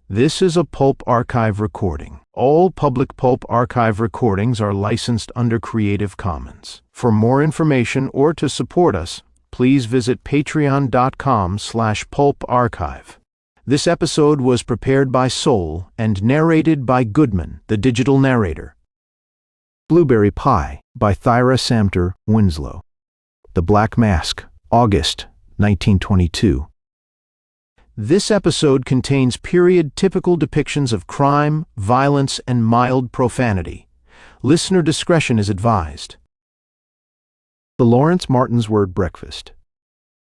This is a Pulp archive recording. All public Pulp archive recordings are licensed under Creative Commons. For more information or to support us, please visit patreon.com/pulparchive. This episode was prepared by Soul and narrated by Goodman, the digital narrator. Blueberry Pie by Thyra Samter Winslow. The Black Mask, August 1922. This episode contains period-typical depictions of crime, violence, and mild profanity. Listener discretion is advised. The Lawrence Martins were at breakfast.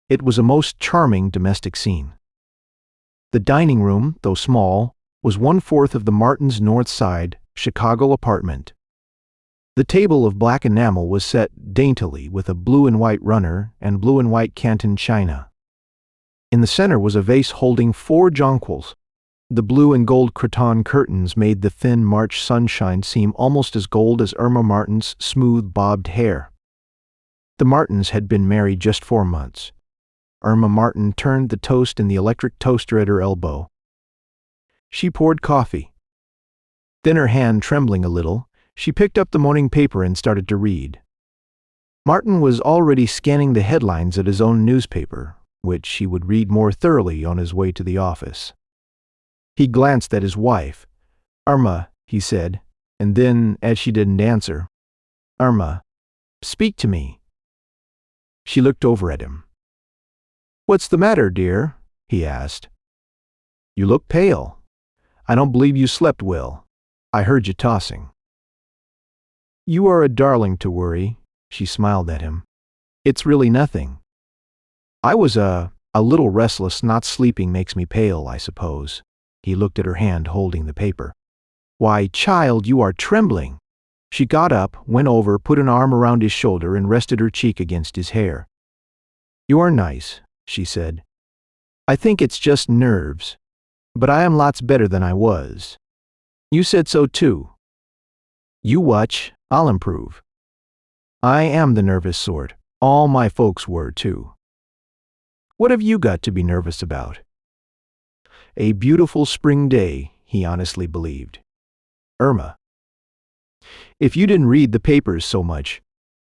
It was a most charming domestic scene. The dining room, though small, was 1/4 of the Martins' North Side, Chicago apartment. The table of black enamel was set daintily with a blue and white runner and blue and white Canton china. In the center was a vase holding 4 jonquils. The blue and gold cretonne curtains made the thin March sunshine seem almost as gold as Irma Martin's smooth bobbed hair. The Martins had been married just 4 months. Irma Martin turned the toast in the electric toaster at her elbow. She poured coffee. Then, her hand trembling a little, she picked up the morning paper and started to read. Martin was already scanning the headlines at his own newspaper, which he would read more thoroughly on his way to the office. He glanced at his wife. "Irma," he said, and then, as she didn't answer, "Irma, speak to me." She looked over at him. "What's the matter, dear?" he asked. "You look pale. I don't believe you slept well. I heard you tossing." "You are a darling to worry," she smiled at him. "It's really nothing. I was a little restless. Not sleeping makes me pale, I suppose." He looked at her hand holding the paper. "Why, child, you are trembling." She got up, went over, put an arm around his shoulder, and rested her cheek against his hair. "You are nice," she said. "I think it's just nerves. But I am lots better than I was. You said so too. You watch, I'll improve. I am the nervous sort. All my folks were too. What have you got to be nervous about?" A beautiful spring day, he honestly believed. "Irma, if you didn't read the papers so much,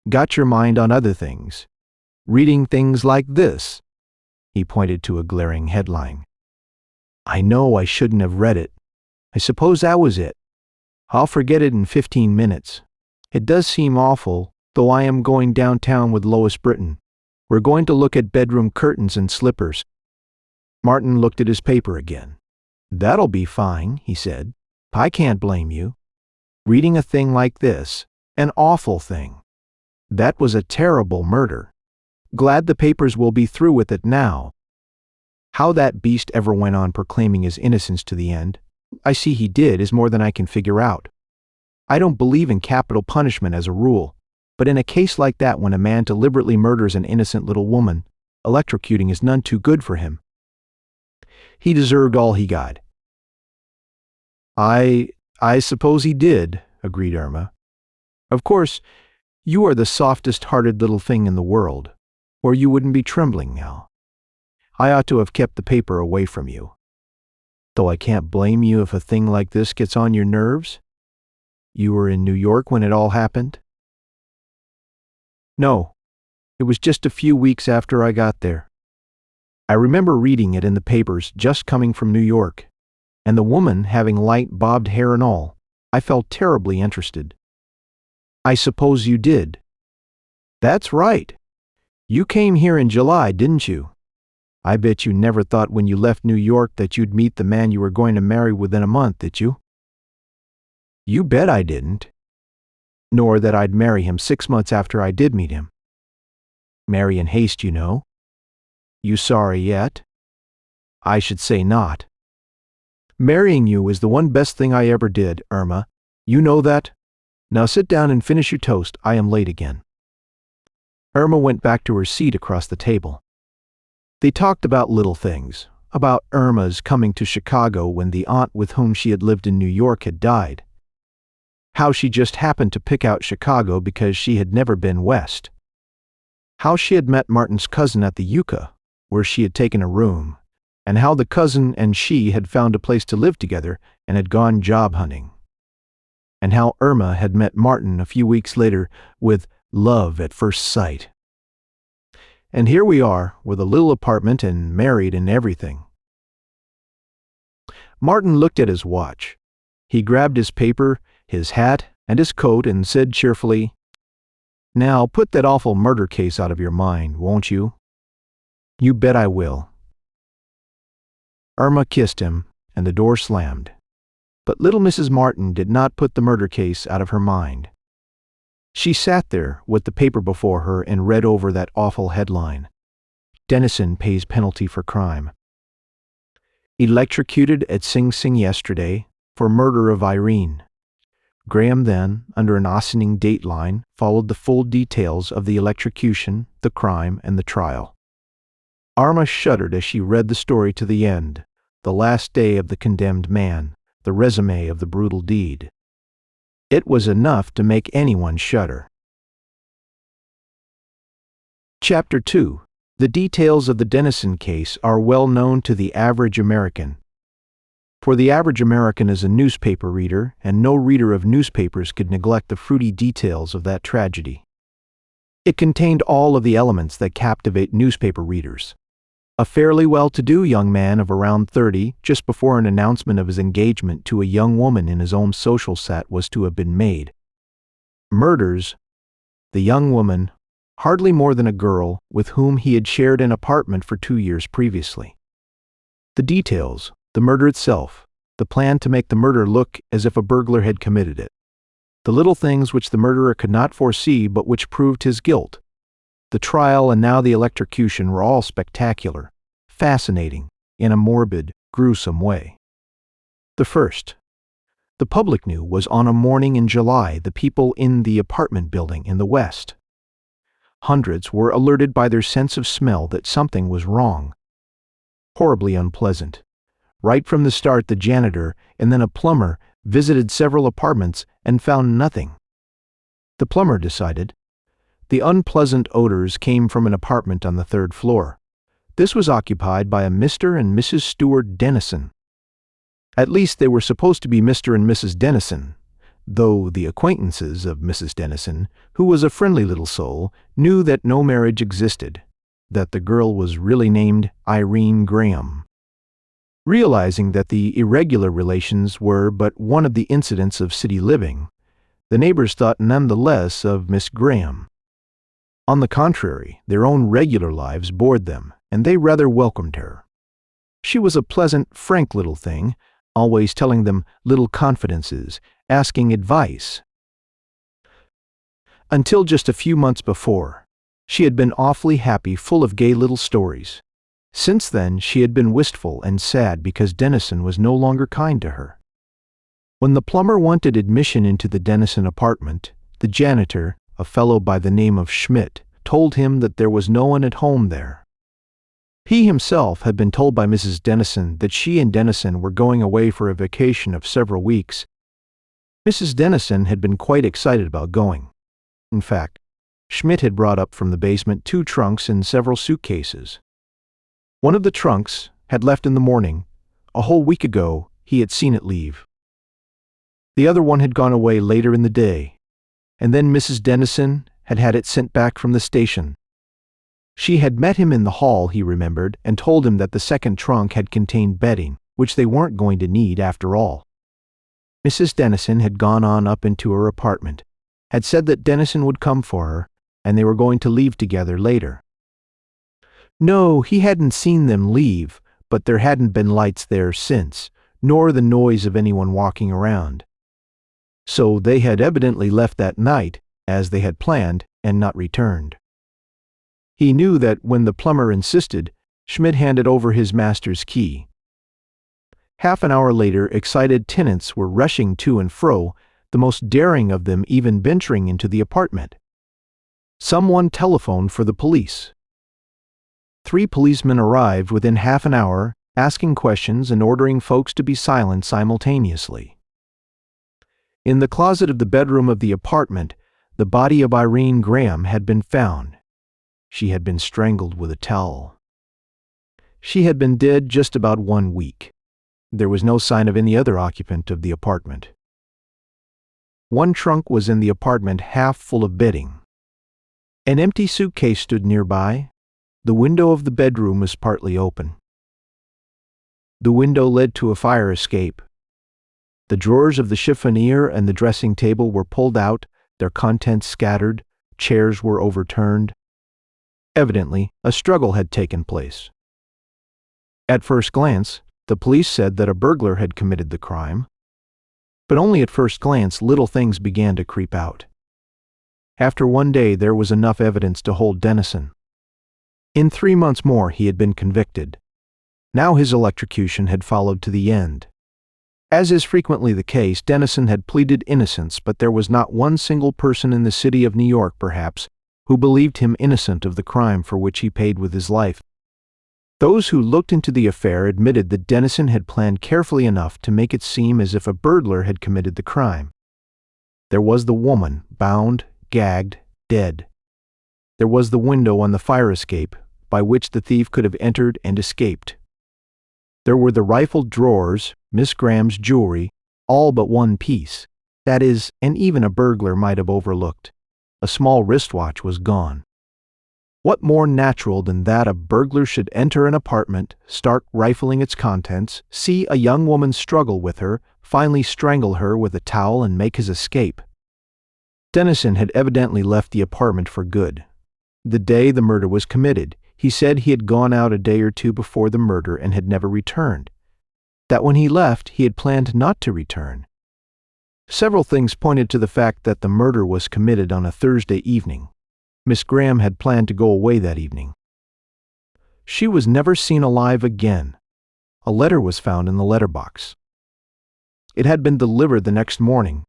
got your mind on other things, reading things like this," he pointed to a glaring headline. "I know I shouldn't have read it. I suppose that was it. I'll forget it in 15 minutes. It does seem awful, though. I am going downtown with Lois Britton. We're going to look at bedroom curtains and slippers." Martin looked at his paper again. "That'll be fine," he said. "I can't blame you. Reading a thing like this, an awful thing. That was a terrible murder. Glad the papers will be through with it now. How that beast ever went on proclaiming his innocence to the end, I see he did, is more than I can figure out. I don't believe in capital punishment as a rule, but in a case like that, when a man deliberately murders an innocent little woman, electrocuting is none too good for him. He deserved all he got." I suppose he did," agreed Irma. "Of course, you are the softest-hearted little thing in the world, or you wouldn't be trembling now. I ought to have kept the paper away from you. Though I can't blame you if a thing like this gets on your nerves. You were in New York when it all happened?" "No, it was just a few weeks after I got there. I remember reading it in the papers just coming from New York, and the woman having light bobbed hair and all. I felt terribly interested." "I suppose you did." "That's right. You came here in July, didn't you? I bet you never thought when you left New York that you'd meet the man you were going to marry within a month, did you?" "You bet I didn't. Nor that I'd marry him 6 months after I did meet him. Marry in haste, you know. You sorry yet?" "I should say not. Marrying you is the one best thing I ever did, Irma. You know that. Now sit down and finish your toast. I am late again." Irma went back to her seat across the table. They talked about little things, about Irma's coming to Chicago when the aunt with whom she had lived in New York had died. How she just happened to pick out Chicago because she had never been west. How she had met Martin's cousin at the Yucca, where she had taken a room, and how the cousin and she had found a place to live together and had gone job hunting, and how Irma had met Martin a few weeks later with love at first sight. And here we are, with a little apartment and married and everything. Martin looked at his watch. He grabbed his paper, his hat, and his coat and said cheerfully, "Now put that awful murder case out of your mind, won't you?" "You bet I will." Irma kissed him, and the door slammed. But little Mrs. Martin did not put the murder case out of her mind. She sat there with the paper before her and read over that awful headline: "Dennison pays penalty for crime. Electrocuted at Sing Sing yesterday for murder of Irene." Graham then, under an ossining dateline, followed the full details of the electrocution, the crime, and the trial. Irma shuddered as she read the story to the end, the last day of the condemned man, the resume of the brutal deed. It was enough to make anyone shudder. Chapter 2. The details of the Dennison case are well known to the average American. For the average American is a newspaper reader, and no reader of newspapers could neglect the fruity details of that tragedy. It contained all of the elements that captivate newspaper readers. A fairly well-to-do young man of around 30, just before an announcement of his engagement to a young woman in his own social set was to have been made. Murders the young woman, hardly more than a girl, with whom he had shared an apartment for 2 years previously. The details, the murder itself, the plan to make the murder look as if a burglar had committed it, the little things which the murderer could not foresee but which proved his guilt, the trial and now the electrocution were all spectacular, fascinating, in a morbid, gruesome way. The first. The public knew was on a morning in July the people in the apartment building in the West. Hundreds were alerted by their sense of smell that something was wrong. Horribly unpleasant. Right from the start, the janitor and then a plumber visited several apartments and found nothing. The plumber decided. The unpleasant odors came from an apartment on the 3rd floor. This was occupied by a Mr. and Mrs. Stewart Dennison. At least they were supposed to be Mr. and Mrs. Dennison, though the acquaintances of Mrs. Dennison, who was a friendly little soul, knew that no marriage existed, that the girl was really named Irene Graham. Realizing that the irregular relations were but one of the incidents of city living, the neighbors thought none the less of Miss Graham. On the contrary, their own regular lives bored them, and they rather welcomed her. She was a pleasant, frank little thing, always telling them little confidences, asking advice. Until just a few months before, she had been awfully happy, full of gay little stories. Since then, she had been wistful and sad because Dennison was no longer kind to her. When the plumber wanted admission into the Dennison apartment, the janitor, a fellow by the name of Schmidt, told him that there was no one at home there. He himself had been told by Mrs. Dennison that she and Dennison were going away for a vacation of several weeks. Mrs. Dennison had been quite excited about going. In fact, Schmidt had brought up from the basement 2 trunks and several suitcases. One of the trunks had left in the morning. A whole week ago, he had seen it leave. The other one had gone away later in the day, and then Mrs. Dennison had had it sent back from the station. She had met him in the hall, he remembered, and told him that the second trunk had contained bedding, which they weren't going to need after all. Mrs. Dennison had gone on up into her apartment, had said that Dennison would come for her, and they were going to leave together later. No, he hadn't seen them leave, but there hadn't been lights there since, nor the noise of anyone walking around. So they had evidently left that night, as they had planned, and not returned. He knew that when the plumber insisted, Schmidt handed over his master's key. Half an hour later, excited tenants were rushing to and fro, the most daring of them even venturing into the apartment. Someone telephoned for the police. 3 policemen arrived within half an hour, asking questions and ordering folks to be silent simultaneously. In the closet of the bedroom of the apartment, the body of Irene Graham had been found. She had been strangled with a towel. She had been dead just about 1 week. There was no sign of any other occupant of the apartment. One trunk was in the apartment half full of bedding. An empty suitcase stood nearby. The window of the bedroom was partly open. The window led to a fire escape. The drawers of the chiffonier and the dressing table were pulled out, their contents scattered, chairs were overturned. Evidently, a struggle had taken place. At first glance, the police said that a burglar had committed the crime. But only at first glance, little things began to creep out. After 1 day, there was enough evidence to hold Dennison. In 3 months more, he had been convicted. Now his electrocution had followed to the end. As is frequently the case, Dennison had pleaded innocence, but there was not one single person in the city of New York, perhaps, who believed him innocent of the crime for which he paid with his life. Those who looked into the affair admitted that Dennison had planned carefully enough to make it seem as if a burglar had committed the crime. There was the woman, bound, gagged, dead. There was the window on the fire escape, by which the thief could have entered and escaped. There were the rifled drawers, Miss Graham's jewelry, all but one piece. That is, and even a burglar might have overlooked. A small wristwatch was gone. What more natural than that a burglar should enter an apartment, start rifling its contents, see a young woman struggle with her, finally strangle her with a towel and make his escape? Dennison had evidently left the apartment for good. The day the murder was committed, he said he had gone out a day or two before the murder and had never returned. That when he left, he had planned not to return. Several things pointed to the fact that the murder was committed on a Thursday evening. Miss Graham had planned to go away that evening. She was never seen alive again. A letter was found in the letterbox. It had been delivered the next morning.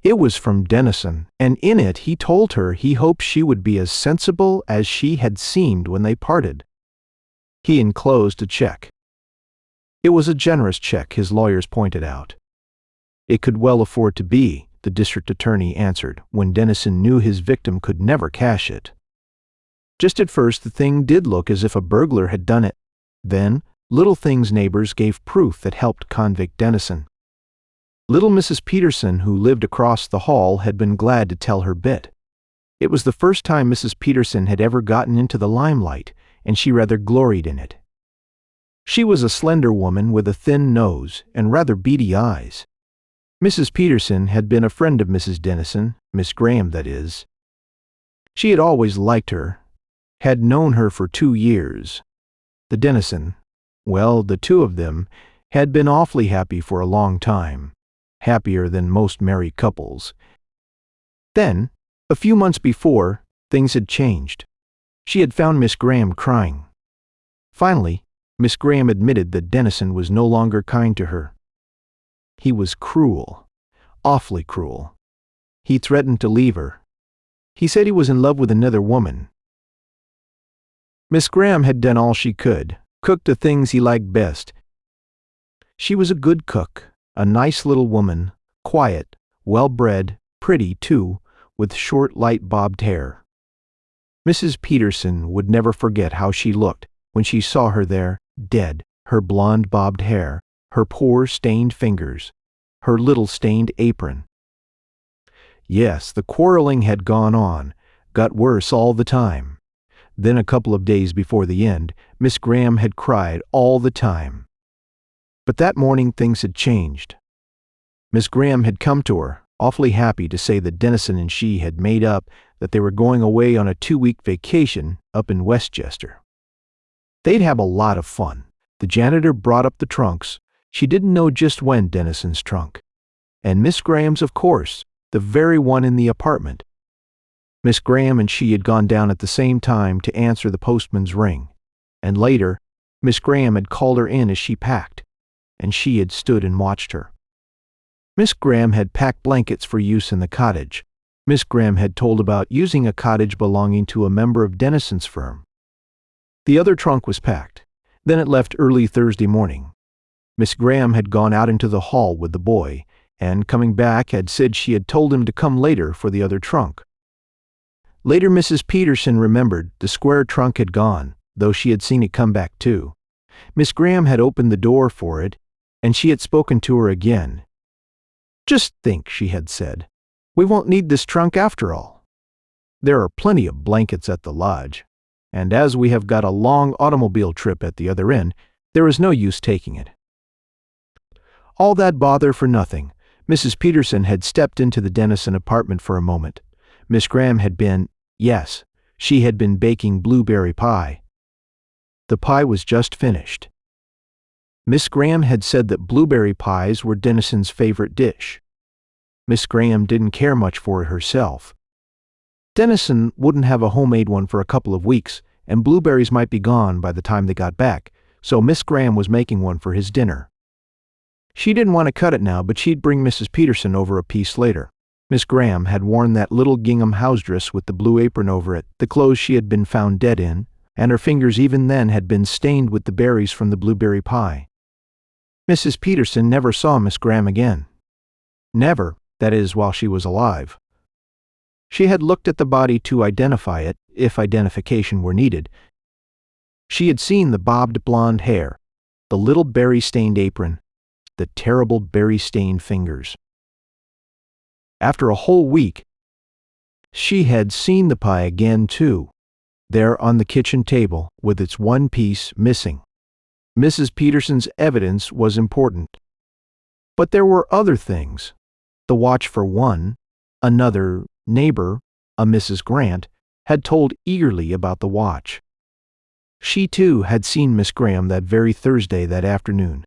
It was from Dennison, and in it he told her he hoped she would be as sensible as she had seemed when they parted. He enclosed a check. It was a generous check, his lawyers pointed out. It could well afford to be, the district attorney answered, when Dennison knew his victim could never cash it. Just at first the thing did look as if a burglar had done it. Then, Little Thing's neighbors gave proof that helped convict Dennison. Little Mrs. Peterson, who lived across the hall, had been glad to tell her bit. It was the first time Mrs. Peterson had ever gotten into the limelight, and she rather gloried in it. She was a slender woman with a thin nose and rather beady eyes. Mrs. Peterson had been a friend of Mrs. Dennison, Miss Graham, that is. She had always liked her, had known her for 2 years. The Dennison, well, the two of them, had been awfully happy for a long time, happier than most married couples. Then, a few months before, things had changed. She had found Miss Graham crying. Finally, Miss Graham admitted that Dennison was no longer kind to her. He was cruel, awfully cruel. He threatened to leave her. He said he was in love with another woman. Miss Graham had done all she could, cooked the things he liked best. She was a good cook, a nice little woman, quiet, well-bred, pretty, too, with short, light bobbed hair. Mrs. Peterson would never forget how she looked when she saw her there, dead, her blonde bobbed hair, her poor stained fingers, her little stained apron. Yes, the quarreling had gone on, got worse all the time. Then a couple of days before the end, Miss Graham had cried all the time. But that morning things had changed. Miss Graham had come to her, awfully happy to say that Dennison and she had made up, that they were going away on a 2-week vacation up in Westchester. They'd have a lot of fun. The janitor brought up the trunks. She didn't know just when Dennison's trunk. And Miss Graham's, of course, the very one in the apartment. Miss Graham and she had gone down at the same time to answer the postman's ring. And later, Miss Graham had called her in as she packed, and she had stood and watched her. Miss Graham had packed blankets for use in the cottage. Miss Graham had told about using a cottage belonging to a member of Dennison's firm. The other trunk was packed. Then it left early Thursday morning. Miss Graham had gone out into the hall with the boy, and coming back had said she had told him to come later for the other trunk. Later Mrs. Peterson remembered the square trunk had gone, though she had seen it come back too. Miss Graham had opened the door for it, and she had spoken to her again. "Just think," she had said, "we won't need this trunk after all. There are plenty of blankets at the lodge, and as we have got a long automobile trip at the other end, there is no use taking it." All that bother for nothing. Mrs. Peterson had stepped into the Dennison apartment for a moment. Miss Graham had been, yes, she had been baking blueberry pie. The pie was just finished. Miss Graham had said that blueberry pies were Dennison's favorite dish. Miss Graham didn't care much for it herself. Dennison wouldn't have a homemade one for a couple of weeks, and blueberries might be gone by the time they got back, so Miss Graham was making one for his dinner. She didn't want to cut it now, but she'd bring Mrs. Peterson over a piece later. Miss Graham had worn that little gingham house dress with the blue apron over it, the clothes she had been found dead in, and her fingers even then had been stained with the berries from the blueberry pie. Mrs. Peterson never saw Miss Graham again. Never, that is, while she was alive. She had looked at the body to identify it, if identification were needed. She had seen the bobbed blonde hair, the little berry-stained apron, the terrible berry-stained fingers. After a whole week, she had seen the pie again too, there on the kitchen table with its one piece missing. Mrs. Peterson's evidence was important. But there were other things. The watch for one, another neighbor, a Mrs. Grant, had told eagerly about the watch. She too had seen Miss Graham that very Thursday that afternoon.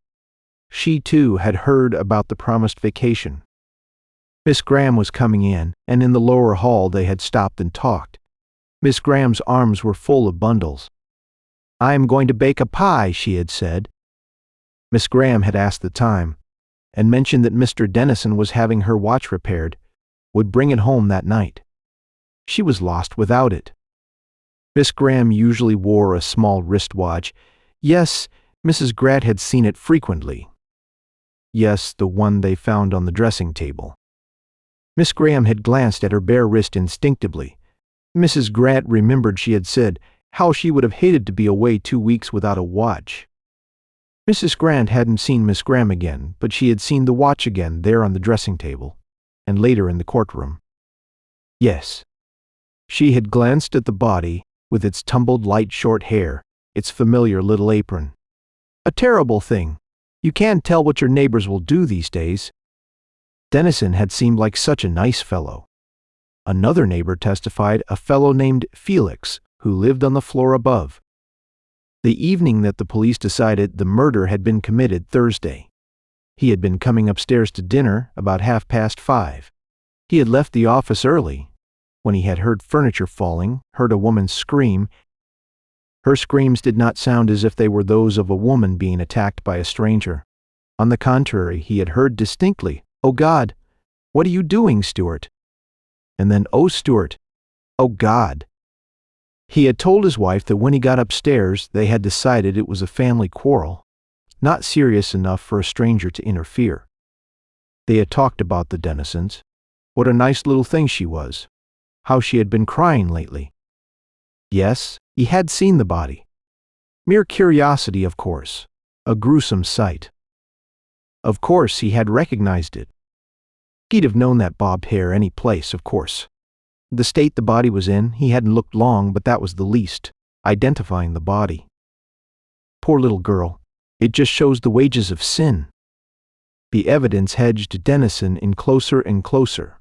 She too had heard about the promised vacation. Miss Graham was coming in, and in the lower hall they had stopped and talked. Miss Graham's arms were full of bundles. "I am going to bake a pie," she had said. Miss Graham had asked the time, and mentioned that Mr. Dennison was having her watch repaired, would bring it home that night. She was lost without it. Miss Graham usually wore a small wristwatch. Yes, Mrs. Grant had seen it frequently. Yes, the one they found on the dressing table. Miss Graham had glanced at her bare wrist instinctively. Mrs. Grant remembered she had said how she would have hated to be away 2 weeks without a watch. Mrs. Grant hadn't seen Miss Graham again, but she had seen the watch again there on the dressing table, and later in the courtroom. Yes, she had glanced at the body with its tumbled light short hair, its familiar little apron. A terrible thing. You can't tell what your neighbors will do these days. Dennison had seemed like such a nice fellow. Another neighbor testified, a fellow named Felix, who lived on the floor above. The evening that the police decided the murder had been committed Thursday. He had been coming upstairs to dinner about 5:30. He had left the office early, when he had heard furniture falling, heard a woman scream. Her screams did not sound as if they were those of a woman being attacked by a stranger. On the contrary, he had heard distinctly, "Oh God, what are you doing, Stuart?" And then, "Oh Stuart, oh God." He had told his wife that when he got upstairs, they had decided it was a family quarrel, not serious enough for a stranger to interfere. They had talked about the Dennisons, what a nice little thing she was, how she had been crying lately. Yes, he had seen the body. Mere curiosity, of course, a gruesome sight. Of course, he had recognized it. He'd have known that bobbed hair any place, of course. The state the body was in, he hadn't looked long, but that was the least, identifying the body. Poor little girl, it just shows the wages of sin. The evidence hedged Dennison in closer and closer.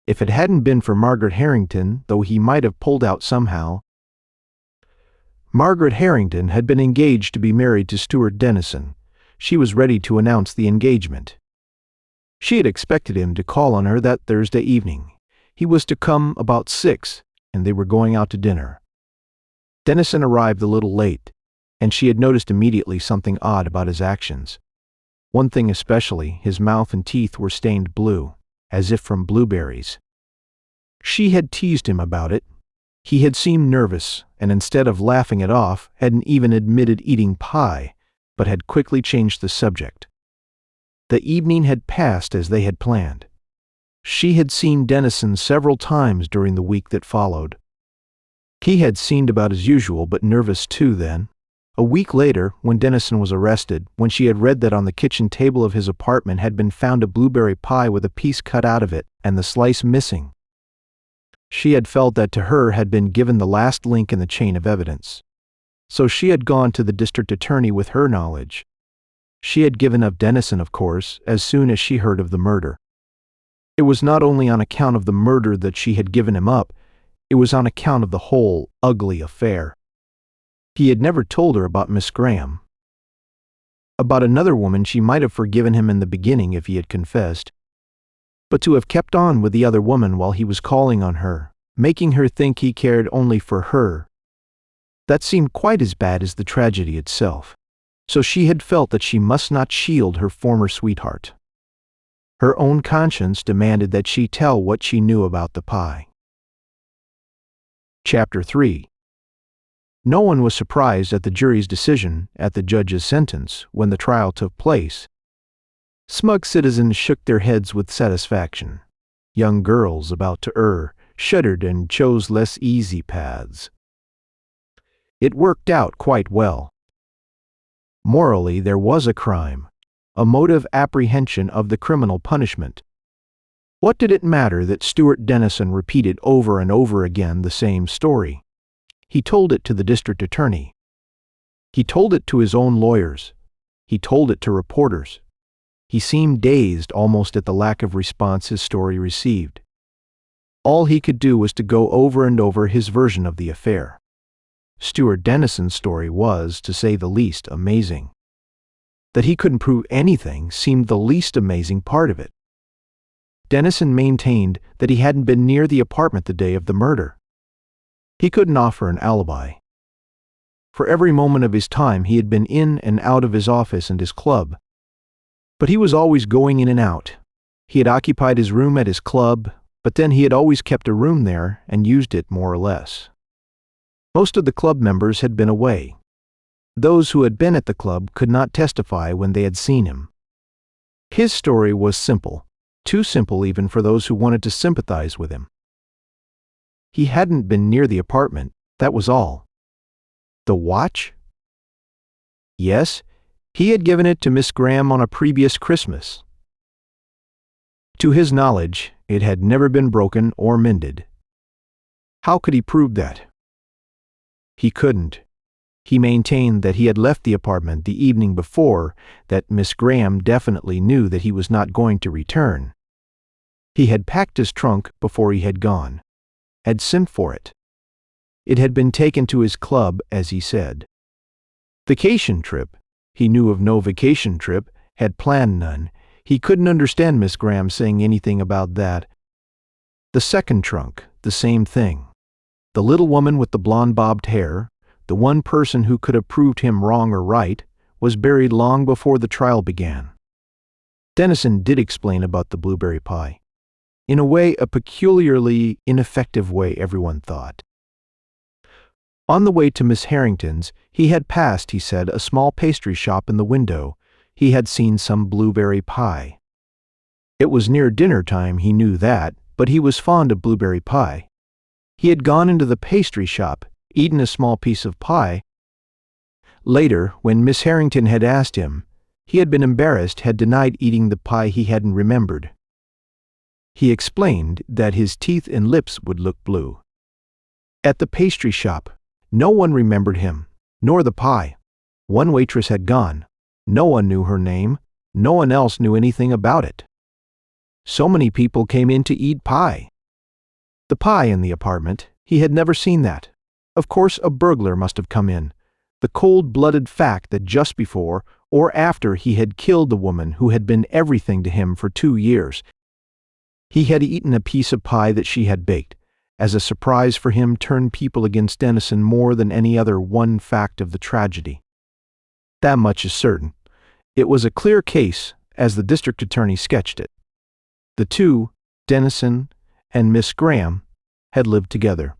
If it hadn't been for Margaret Harrington, though he might have pulled out somehow. Margaret Harrington had been engaged to be married to Stuart Dennison. She was ready to announce the engagement. She had expected him to call on her that Thursday evening. He was to come about 6, and they were going out to dinner. Dennison arrived a little late, and she had noticed immediately something odd about his actions. One thing especially, his mouth and teeth were stained blue, as if from blueberries. She had teased him about it. He had seemed nervous, and instead of laughing it off, hadn't even admitted eating pie, but had quickly changed the subject. The evening had passed as they had planned. She had seen Dennison several times during the week that followed. He had seemed about as usual, but nervous too then. A week later, when Dennison was arrested, when she had read that on the kitchen table of his apartment had been found a blueberry pie with a piece cut out of it and the slice missing, she had felt that to her had been given the last link in the chain of evidence. So she had gone to the district attorney with her knowledge. She had given up Dennison, of course, as soon as she heard of the murder. It was not only on account of the murder that she had given him up, it was on account of the whole ugly affair. He had never told her about Miss Graham. About another woman she might have forgiven him in the beginning if he had confessed. But to have kept on with the other woman while he was calling on her, making her think he cared only for her, that seemed quite as bad as the tragedy itself. So she had felt that she must not shield her former sweetheart. Her own conscience demanded that she tell what she knew about the pie. Chapter 3. No one was surprised at the jury's decision at the judge's sentence when the trial took place. Smug citizens shook their heads with satisfaction. Young girls about to err shuddered and chose less easy paths. It worked out quite well. Morally, there was a crime, a motive apprehension of the criminal punishment. What did it matter that Stuart Dennison repeated over and over again the same story? He told it to the district attorney. He told it to his own lawyers. He told it to reporters. He seemed dazed almost at the lack of response his story received. All he could do was to go over and over his version of the affair. Stuart Dennison's story was, to say the least, amazing. That he couldn't prove anything seemed the least amazing part of it. Dennison maintained that he hadn't been near the apartment the day of the murder. He couldn't offer an alibi. For every moment of his time he had been in and out of his office and his club. But he was always going in and out. He had occupied his room at his club, but then he had always kept a room there and used it more or less. Most of the club members had been away. Those who had been at the club could not testify when they had seen him. His story was simple, too simple even for those who wanted to sympathize with him. He hadn't been near the apartment, that was all. The watch? Yes, he had given it to Miss Graham on a previous Christmas. To his knowledge, it had never been broken or mended. How could he prove that? He couldn't. He maintained that he had left the apartment the evening before, that Miss Graham definitely knew that he was not going to return. He had packed his trunk before he had gone, had sent for it. It had been taken to his club, as he said. Vacation trip. He knew of no vacation trip, had planned none. He couldn't understand Miss Graham saying anything about that. The second trunk, the same thing. The little woman with the blonde bobbed hair, the one person who could have proved him wrong or right, was buried long before the trial began. Dennison did explain about the blueberry pie. In a way, a peculiarly ineffective way, everyone thought. On the way to Miss Harrington's, he had passed, he said, a small pastry shop in the window. He had seen some blueberry pie. It was near dinner time, he knew that, but he was fond of blueberry pie. He had gone into the pastry shop, eaten a small piece of pie. Later, when Miss Harrington had asked him, he had been embarrassed, had denied eating the pie he hadn't remembered. He explained that his teeth and lips would look blue. At the pastry shop, no one remembered him, nor the pie. One waitress had gone. No one knew her name. No one else knew anything about it. So many people came in to eat pie. The pie in the apartment, he had never seen that. Of course, a burglar must have come in. The cold-blooded fact that just before or after he had killed the woman who had been everything to him for 2 years, he had eaten a piece of pie that she had baked, as a surprise for him, turned people against Dennison more than any other one fact of the tragedy. That much is certain. It was a clear case, as the district attorney sketched it. The two, Dennison and Miss Graham, had lived together.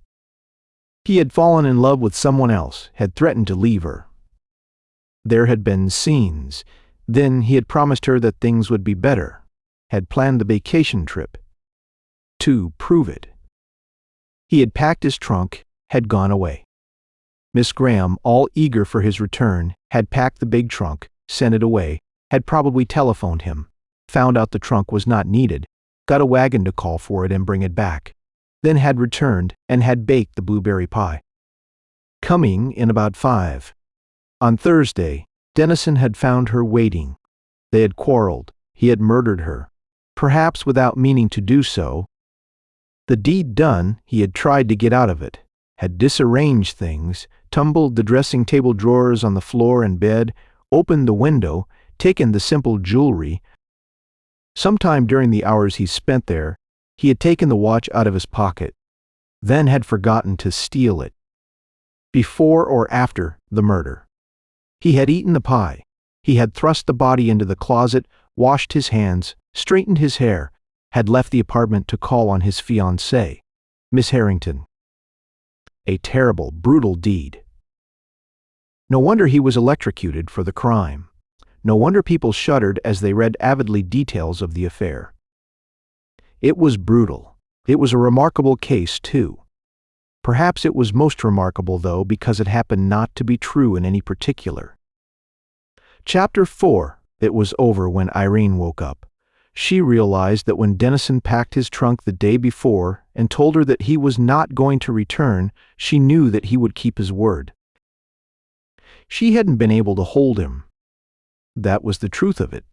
He had fallen in love with someone else, had threatened to leave her. There had been scenes. Then he had promised her that things would be better, had planned the vacation trip. To prove it, he had packed his trunk, had gone away. Miss Graham, all eager for his return, had packed the big trunk, sent it away, had probably telephoned him, found out the trunk was not needed, got a wagon to call for it and bring it back, then had returned and had baked the blueberry pie. Coming in about 5. On Thursday, Dennison had found her waiting. They had quarreled. He had murdered her, perhaps without meaning to do so. The deed done, he had tried to get out of it, had disarranged things, tumbled the dressing table drawers on the floor and bed, opened the window, taken the simple jewelry. Sometime during the hours he spent there, he had taken the watch out of his pocket, then had forgotten to steal it. Before or after the murder, he had eaten the pie. He had thrust the body into the closet, washed his hands, straightened his hair, had left the apartment to call on his fiancée, Miss Harrington. A terrible, brutal deed. No wonder he was electrocuted for the crime. No wonder people shuddered as they read avidly details of the affair. It was brutal. It was a remarkable case, too. Perhaps it was most remarkable, though, because it happened not to be true in any particular. Chapter 4. It was over when Irene woke up. She realized that when Dennison packed his trunk the day before and told her that he was not going to return, she knew that he would keep his word. She hadn't been able to hold him. That was the truth of it.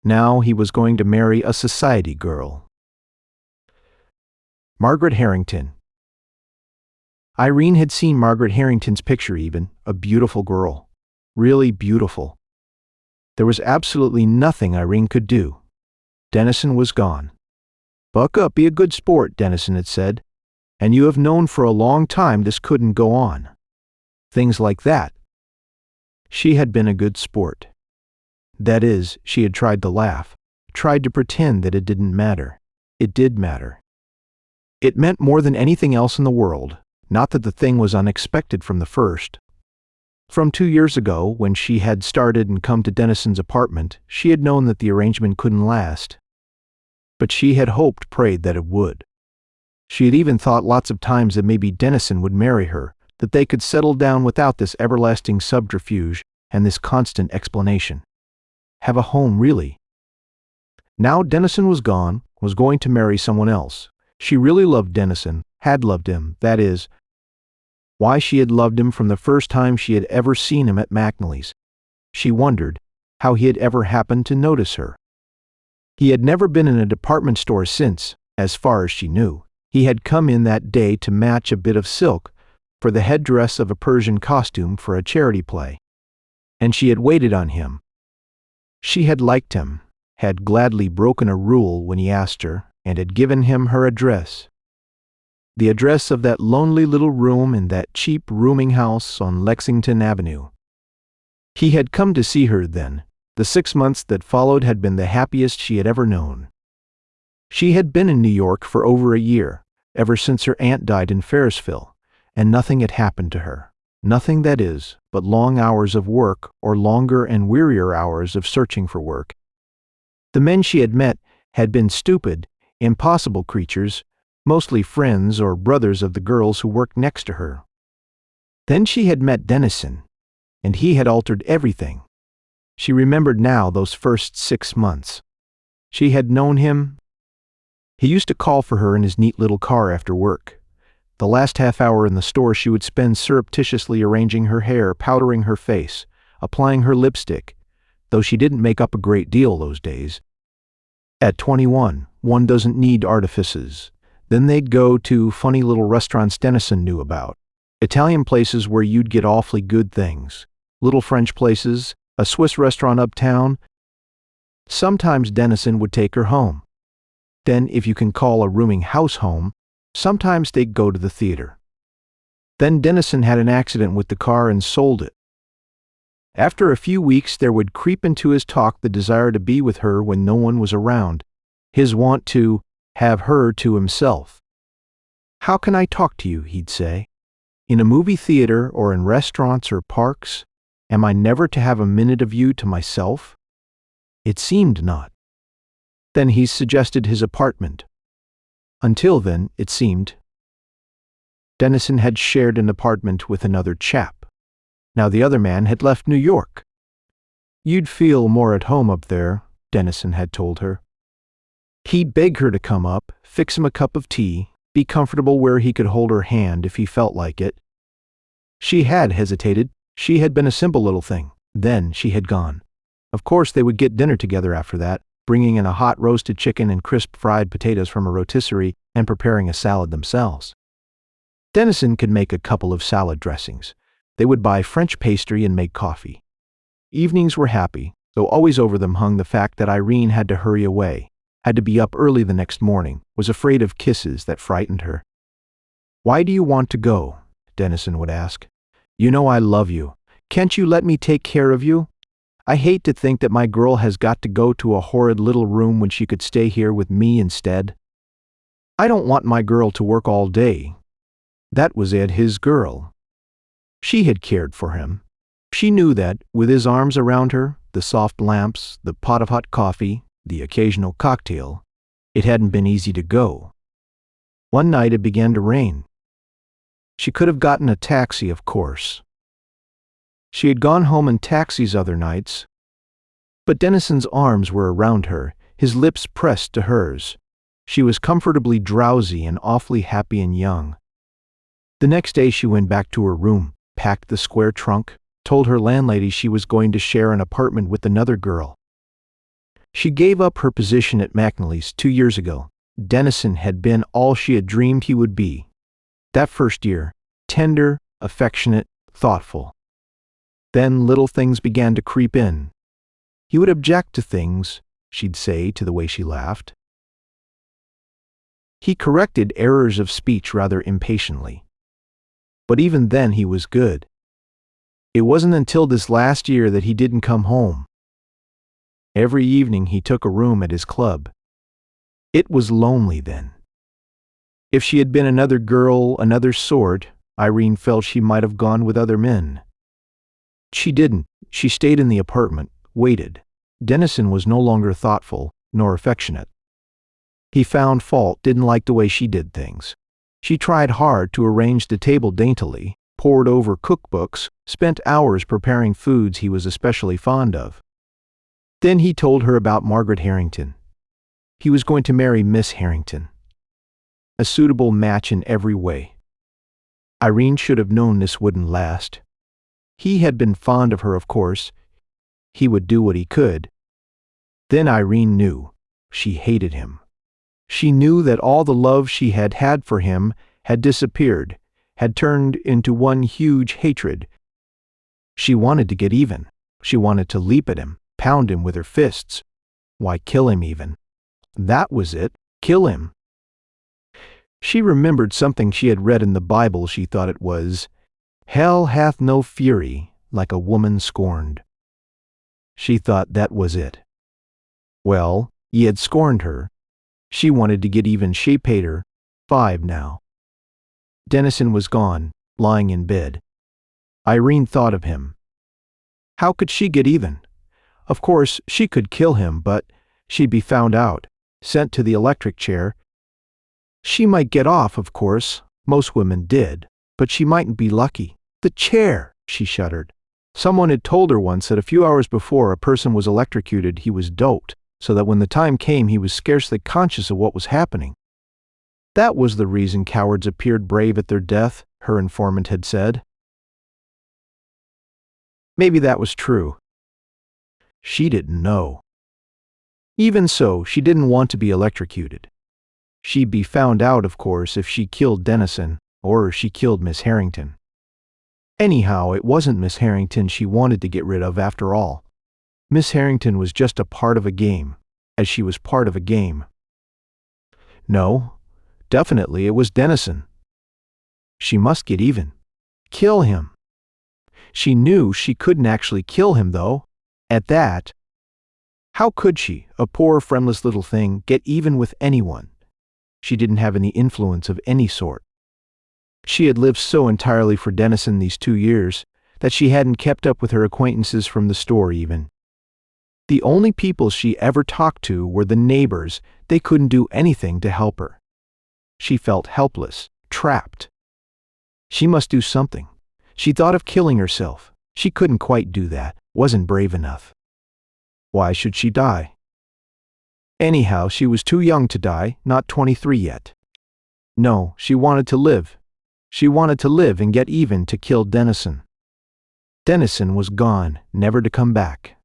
Now he was going to marry a society girl. Margaret Harrington. Irene had seen Margaret Harrington's picture even, a beautiful girl. Really beautiful. There was absolutely nothing Irene could do. Dennison was gone. "Buck up, be a good sport," Dennison had said. "And you have known for a long time this couldn't go on." Things like that. She had been a good sport. That is, she had tried to laugh, tried to pretend that it didn't matter. It did matter. It meant more than anything else in the world, not that the thing was unexpected from the first. From 2 years ago, when she had started and come to Dennison's apartment, she had known that the arrangement couldn't last. But she had hoped, prayed that it would. She had even thought lots of times that maybe Dennison would marry her, that they could settle down without this everlasting subterfuge and this constant explanation. Have a home, really. Now Dennison was gone, was going to marry someone else. She really loved Dennison, had loved him, that is, why she had loved him from the first time she had ever seen him at McNally's. She wondered how he had ever happened to notice her. He had never been in a department store since, as far as she knew. He had come in that day to match a bit of silk for the headdress of a Persian costume for a charity play. And she had waited on him. She had liked him, had gladly broken a rule when he asked her, and had given him her address. The address of that lonely little room in that cheap rooming house on Lexington Avenue. He had come to see her then. The 6 months that followed had been the happiest she had ever known. She had been in New York for over a year, ever since her aunt died in Ferrisville, and nothing had happened to her. Nothing, that is, but long hours of work or longer and wearier hours of searching for work. The men she had met had been stupid, impossible creatures, mostly friends or brothers of the girls who worked next to her. Then she had met Dennison, and he had altered everything. She remembered now those first 6 months. She had known him. He used to call for her in his neat little car after work. The last half hour in the store she would spend surreptitiously arranging her hair, powdering her face, applying her lipstick, though she didn't make up a great deal those days. At 21, one doesn't need artifices. Then they'd go to funny little restaurants Dennison knew about. Italian places where you'd get awfully good things. Little French places, a Swiss restaurant uptown. Sometimes Dennison would take her home. Then, if you can call a rooming house home, sometimes they'd go to the theater. Then Dennison had an accident with the car and sold it. After a few weeks there would creep into his talk the desire to be with her when no one was around, his want to have her to himself. "How can I talk to you?" he'd say. "In a movie theater or in restaurants or parks? Am I never to have a minute of you to myself?" It seemed not. Then he suggested his apartment. Until then, it seemed. Dennison had shared an apartment with another chap. Now the other man had left New York. You'd feel more at home up there, Dennison had told her. He'd beg her to come up, fix him a cup of tea, be comfortable where he could hold her hand if he felt like it. She had hesitated. She had been a simple little thing. Then she had gone. Of course they would get dinner together after that, bringing in a hot roasted chicken and crisp fried potatoes from a rotisserie and preparing a salad themselves. Dennison could make a couple of salad dressings. They would buy French pastry and make coffee. Evenings were happy, though always over them hung the fact that Irene had to hurry away, had to be up early the next morning, was afraid of kisses that frightened her. "Why do you want to go?" Dennison would ask. "You know I love you. Can't you let me take care of you? I hate to think that my girl has got to go to a horrid little room when she could stay here with me instead. I don't want my girl to work all day." That was Ed, his girl. She had cared for him. She knew that, with his arms around her, the soft lamps, the pot of hot coffee, the occasional cocktail, it hadn't been easy to go. One night it began to rain. She could have gotten a taxi, of course. She had gone home in taxis other nights. But Dennison's arms were around her, his lips pressed to hers. She was comfortably drowsy and awfully happy and young. The next day she went back to her room, packed the square trunk, told her landlady she was going to share an apartment with another girl. She gave up her position at McNally's 2 years ago. Dennison had been all she had dreamed he would be. That first year, tender, affectionate, thoughtful. Then little things began to creep in. He would object to things, she'd say, to the way she laughed. He corrected errors of speech rather impatiently. But even then he was good. It wasn't until this last year that he didn't come home. Every evening he took a room at his club. It was lonely then. If she had been another girl, another sort, Irene felt she might have gone with other men. She didn't. She stayed in the apartment, waited. Dennison was no longer thoughtful, nor affectionate. He found fault, didn't like the way she did things. She tried hard to arrange the table daintily, pored over cookbooks, spent hours preparing foods he was especially fond of. Then he told her about Margaret Harrington. He was going to marry Miss Harrington. A suitable match in every way. Irene should have known this wouldn't last. He had been fond of her, of course. He would do what he could. Then Irene knew. She hated him. She knew that all the love she had had for him had disappeared, had turned into one huge hatred. She wanted to get even. She wanted to leap at him, pound him with her fists. Why, kill him even. That was it. Kill him. She remembered something she had read in the Bible. She thought it was, "Hell hath no fury like a woman scorned." She thought that was it. Well, he had scorned her. She wanted to get even. She paid her. 5 now. Dennison was gone, lying in bed. Irene thought of him. How could she get even? Of course, she could kill him, but she'd be found out, sent to the electric chair. She might get off, of course. Most women did. But she mightn't be lucky. The chair! She shuddered. Someone had told her once that a few hours before a person was electrocuted, he was doped, so that when the time came he was scarcely conscious of what was happening. That was the reason cowards appeared brave at their death, her informant had said. Maybe that was true. She didn't know. Even so, she didn't want to be electrocuted. She'd be found out, of course, if she killed Dennison, or she killed Miss Harrington. Anyhow, it wasn't Miss Harrington she wanted to get rid of after all. Miss Harrington was just a part of a game, as she was part of a game. No, definitely it was Dennison. She must get even. Kill him. She knew she couldn't actually kill him, though. At that, how could she, a poor, friendless little thing, get even with anyone? She didn't have any influence of any sort. She had lived so entirely for Dennison these 2 years that she hadn't kept up with her acquaintances from the store even. The only people she ever talked to were the neighbors. They couldn't do anything to help her. She felt helpless, trapped. She must do something. She thought of killing herself. She couldn't quite do that, wasn't brave enough. Why should she die? Anyhow, she was too young to die, not 23 yet. No, she wanted to live. She wanted to live and get even to kill Dennison. Dennison was gone, never to come back.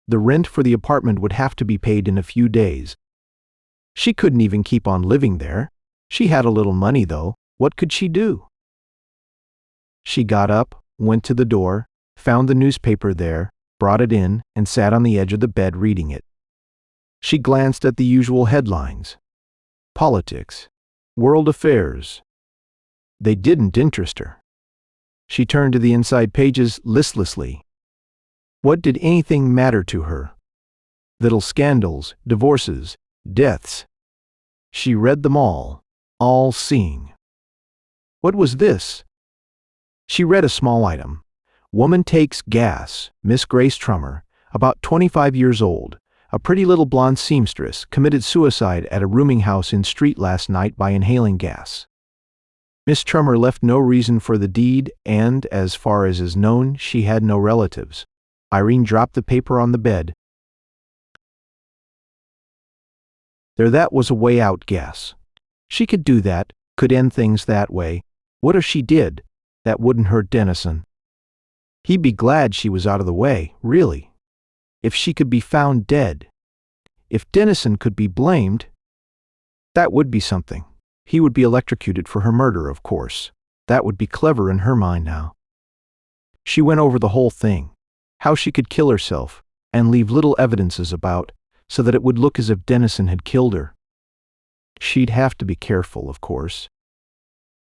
The rent for the apartment would have to be paid in a few days. She couldn't even keep on living there. She had a little money, though. What could she do? She got up, went to the door, found the newspaper there, brought it in, and sat on the edge of the bed reading it. She glanced at the usual headlines. Politics. World affairs. They didn't interest her. She turned to the inside pages listlessly. What did anything matter to her? Little scandals, divorces, deaths. She read them all seeing. What was this? She read a small item. Woman takes gas, Miss Grace Trummer, about 25 years old, a pretty little blonde seamstress, committed suicide at a rooming house in street last night by inhaling gas. Miss Trummer left no reason for the deed, and, as far as is known, she had no relatives. Irene dropped the paper on the bed. That was a way out guess. She could do that, could end things that way. What if she did? That wouldn't hurt Dennison. He'd be glad she was out of the way, really. If she could be found dead. If Dennison could be blamed, that would be something. He would be electrocuted for her murder, of course. That would be clever in her mind now. She went over the whole thing. How she could kill herself, and leave little evidences about, so that it would look as if Dennison had killed her. She'd have to be careful, of course.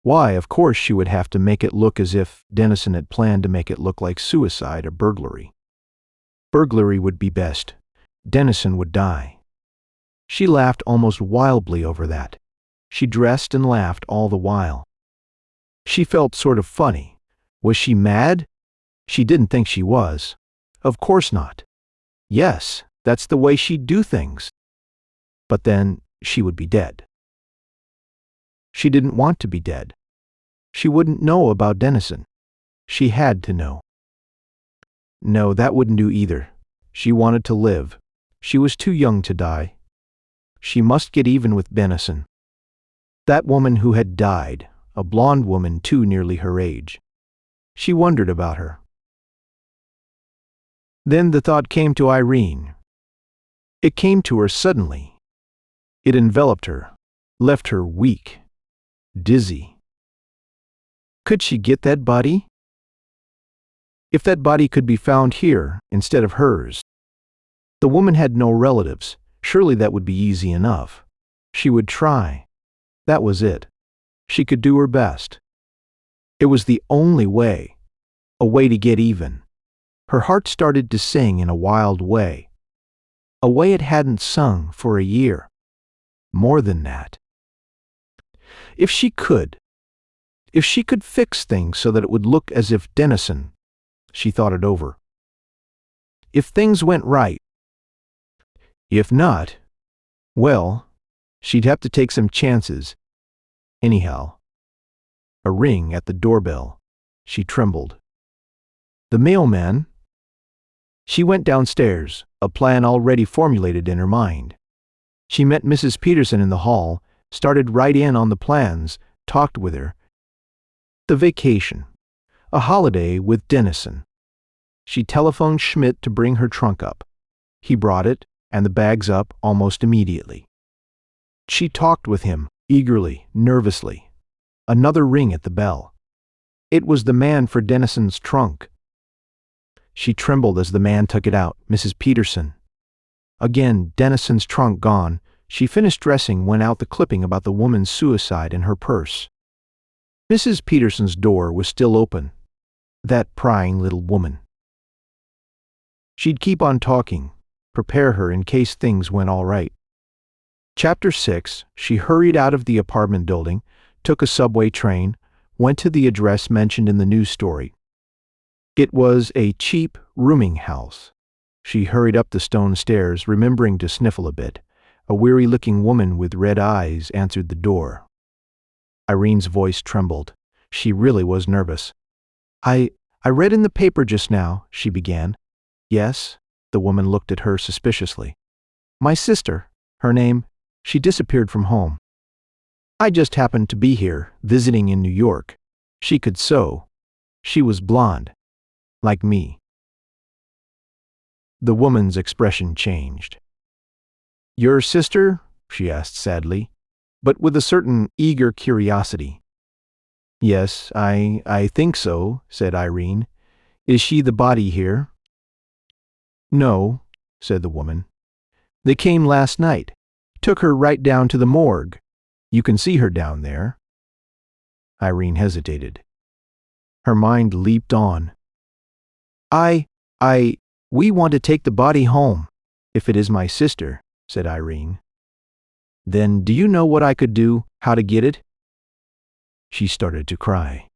Why, of course she would have to make it look as if Dennison had planned to make it look like suicide or burglary. Burglary would be best. Dennison would die. She laughed almost wildly over that. She dressed and laughed all the while. She felt sort of funny. Was she mad? She didn't think she was. Of course not. Yes, that's the way she'd do things. But then she would be dead. She didn't want to be dead. She wouldn't know about Dennison. She had to know. No, that wouldn't do either. She wanted to live. She was too young to die. She must get even with Dennison. That woman who had died, a blonde woman too nearly her age. She wondered about her. Then the thought came to Irene. It came to her suddenly. It enveloped her, left her weak, dizzy. Could she get that body? If that body could be found here instead of hers. The woman had no relatives. Surely that would be easy enough. She would try. That was it. She could do her best. It was the only way. A way to get even. Her heart started to sing in a wild way. A way it hadn't sung for a year. More than that. If she could fix things so that it would look as if Dennison, she thought it over. If things went right. If not, well, she'd have to take some chances. Anyhow. A ring at the doorbell. She trembled. The mailman? She went downstairs, a plan already formulated in her mind. She met Mrs. Peterson in the hall, started right in on the plans, talked with her. The vacation. A holiday with Dennison. She telephoned Schmidt to bring her trunk up. He brought it, and the bags up almost immediately. She talked with him, eagerly, nervously. Another ring at the bell. It was the man for Dennison's trunk. She trembled as the man took it out, Mrs. Peterson. Again, Dennison's trunk gone. She finished dressing, went out the clipping about the woman's suicide in her purse. Mrs. Peterson's door was still open. That prying little woman. She'd keep on talking, prepare her in case things went all right. Chapter 6, she hurried out of the apartment building, took a subway train, went to the address mentioned in the news story. It was a cheap rooming house. She hurried up the stone stairs, remembering to sniffle a bit. A weary-looking woman with red eyes answered the door. Irene's voice trembled. She really was nervous. I read in the paper just now, she began. Yes? The woman looked at her suspiciously. My sister, her name, she disappeared from home. I just happened to be here, visiting in New York. She could sew. She was blonde, like me. The woman's expression changed. Your sister? She asked sadly, but with a certain eager curiosity. Yes, I think so, said Irene. Is she the body here? No, said the woman. They came last night. Took her right down to the morgue. You can see her down there. Irene hesitated. Her mind leaped on. We want to take the body home, if it is my sister, said Irene. Then do you know what I could do, how to get it? She started to cry.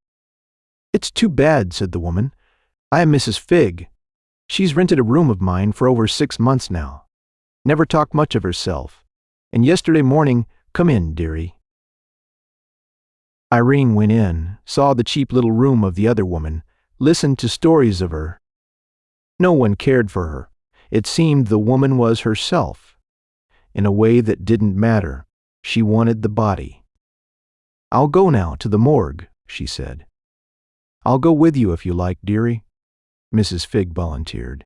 It's too bad, said the woman. I am Mrs. Figg. She's rented a room of mine for over 6 months now. Never talked much of herself. And yesterday morning, come in, dearie. Irene went in, saw the cheap little room of the other woman, listened to stories of her. No one cared for her. It seemed the woman was herself. In a way that didn't matter, she wanted the body. I'll go now to the morgue, she said. I'll go with you if you like, dearie, Mrs. Figg volunteered.